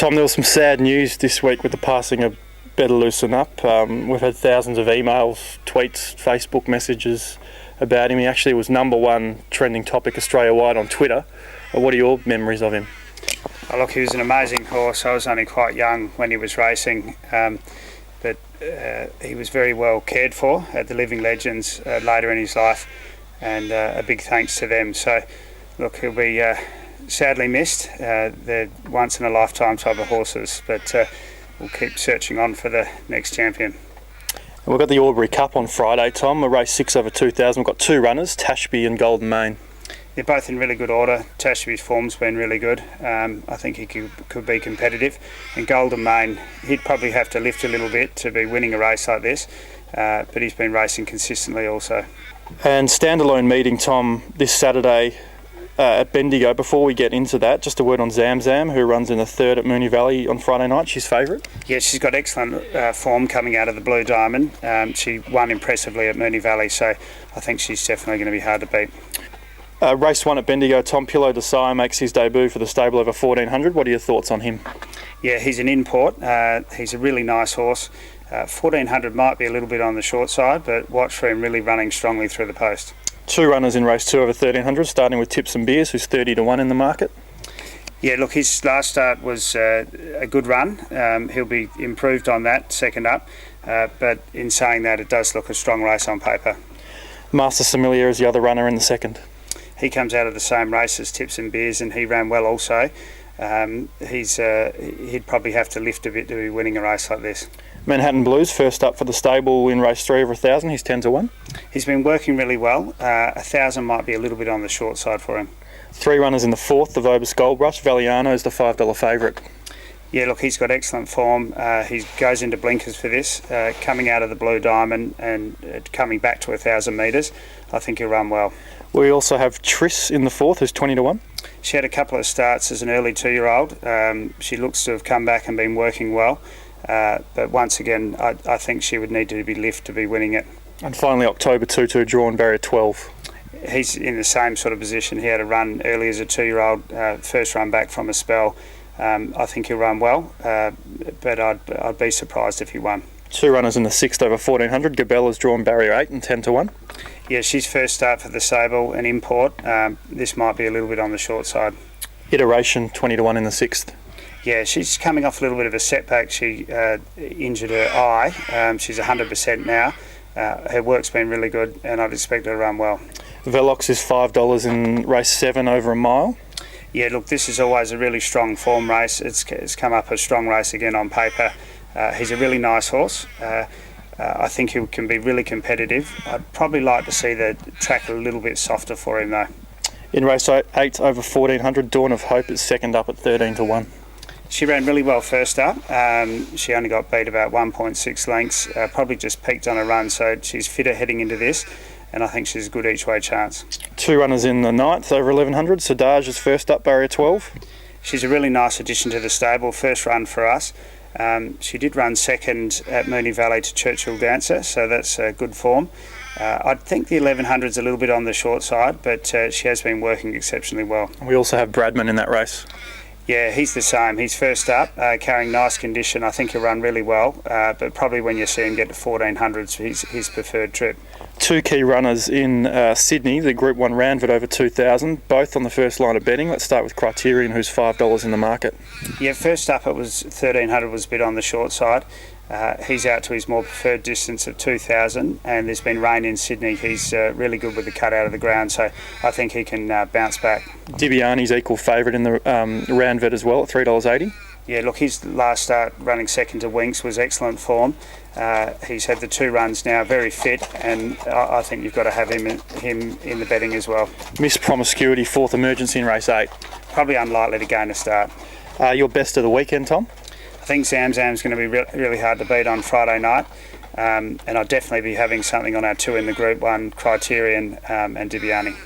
Tom, there was some sad news this week with the passing of Better Loosen Up. We've had thousands of emails, tweets, Facebook messages about him. He actually was number one trending topic Australia-wide on Twitter. What are your memories of him? Oh, look, he was an amazing horse. I was only quite young when he was racing, but he was very well cared for at the Living Legends later in his life, and a big thanks to them. So, look, he'll be sadly missed. They're once-in-a-lifetime type of horses, but we'll keep searching on for the next champion. We've got the Aubury Cup on Friday, Tom, a race 6 over 2,000. We've got two runners, Tashby and Golden Mane. They're both in really good order. Tashby's form's been really good. I think he could be competitive. And Golden Mane, he'd probably have to lift a little bit to be winning a race like this, but he's been racing consistently also. And standalone meeting, Tom, this Saturday at Bendigo. Before we get into that, just a word on Zamzam, who runs in the third at Mooney Valley on Friday night. She's favourite? Yeah, she's got excellent form coming out of the Blue Diamond. She won impressively at Mooney Valley, so I think she's definitely going to be hard to beat. Race 1 at Bendigo, Tom Pillow Desire makes his debut for the stable over 1,400. What are your thoughts on him? Yeah, he's an import. He's a really nice horse. 1,400 might be a little bit on the short side, but watch for him really running strongly through the post. Two runners in race 2 over 1,300, starting with Tips and Beers, who's 30 to 1 in the market. Yeah, look, his last start was a good run. He'll be improved on that second up, but in saying that, it does look a strong race on paper. Master Sommelier is the other runner in the second. He comes out of the same race as Tips and Beers, and he ran well also. He'd probably have to lift a bit to be winning a race like this. Manhattan Blues, first up for the stable in race 3 over 1,000. He's 10 to 1. He's been working really well. 1,000 might be a little bit on the short side for him. Three runners in the fourth, the Vobis Gold Rush. Valiano is the $5 favourite. Yeah, look, he's got excellent form. He goes into blinkers for this, coming out of the Blue Diamond and coming back to 1,000 metres. I think he'll run well. We also have Triss in the fourth, who's 20 to 1. She had a couple of starts as an early 2-year-old. She looks to have come back and been working well. But once again, I think she would need to be lift to be winning it. And finally, October 2-2 drawn, barrier 12. He's in the same sort of position. He had a run early as a 2-year-old, first run back from a spell. I think he'll run well, but I'd be surprised if he won. Two runners in the sixth over 1,400. Gabella's drawn barrier 8 and 10 to 1. Yeah, she's first start for the stable, an import. This might be a little bit on the short side. Iteration 20 to 1 in the sixth. Yeah, she's coming off a little bit of a setback. She injured her eye. She's 100% now. Her work's been really good, and I'd expect her to run well. Velox is $5 in race 7 over a mile. Yeah, look, this is always a really strong form race. It's come up a strong race again on paper. He's a really nice horse. I think he can be really competitive. I'd probably like to see the track a little bit softer for him though. In race 8 over 1,400, Dawn of Hope is second up at 13 to 1. She ran really well first up. She only got beat about 1.6 lengths, probably just peaked on a run, so she's fitter heading into this, and I think she's a good each way chance. Two runners in the ninth over 1,100. Sadaj is first up, barrier 12. She's a really nice addition to the stable, first run for us. She did run second at Mooney Valley to Churchill Dancer, so that's good form. I think the 1,100's a little bit on the short side, but she has been working exceptionally well. We also have Bradman in that race. Yeah, he's the same. He's first up, carrying nice condition. I think he'll run really well, but probably when you see him get to 1,400s, he's his preferred trip. Two key runners in Sydney, the Group 1 Randford over 2,000, both on the first line of betting. Let's start with Criterion, who's $5 in the market. Yeah, first up it was 1,300, was a bit on the short side. He's out to his more preferred distance of 2,000, and there's been rain in Sydney. He's really good with the cut out of the ground, so I think he can bounce back. Dibiani's equal favourite in the Randford as well at $3.80. Yeah, look, his last start running second to Winks was excellent form. He's had the two runs now, very fit, and I think you've got to have him in the betting as well. Miss Promiscuity, fourth emergency in race 8. Probably unlikely to gain a start. Your best of the weekend, Tom? I think Zamzam's going to be really hard to beat on Friday night, and I'll definitely be having something on our two in the Group 1, Criterion and Dibiani.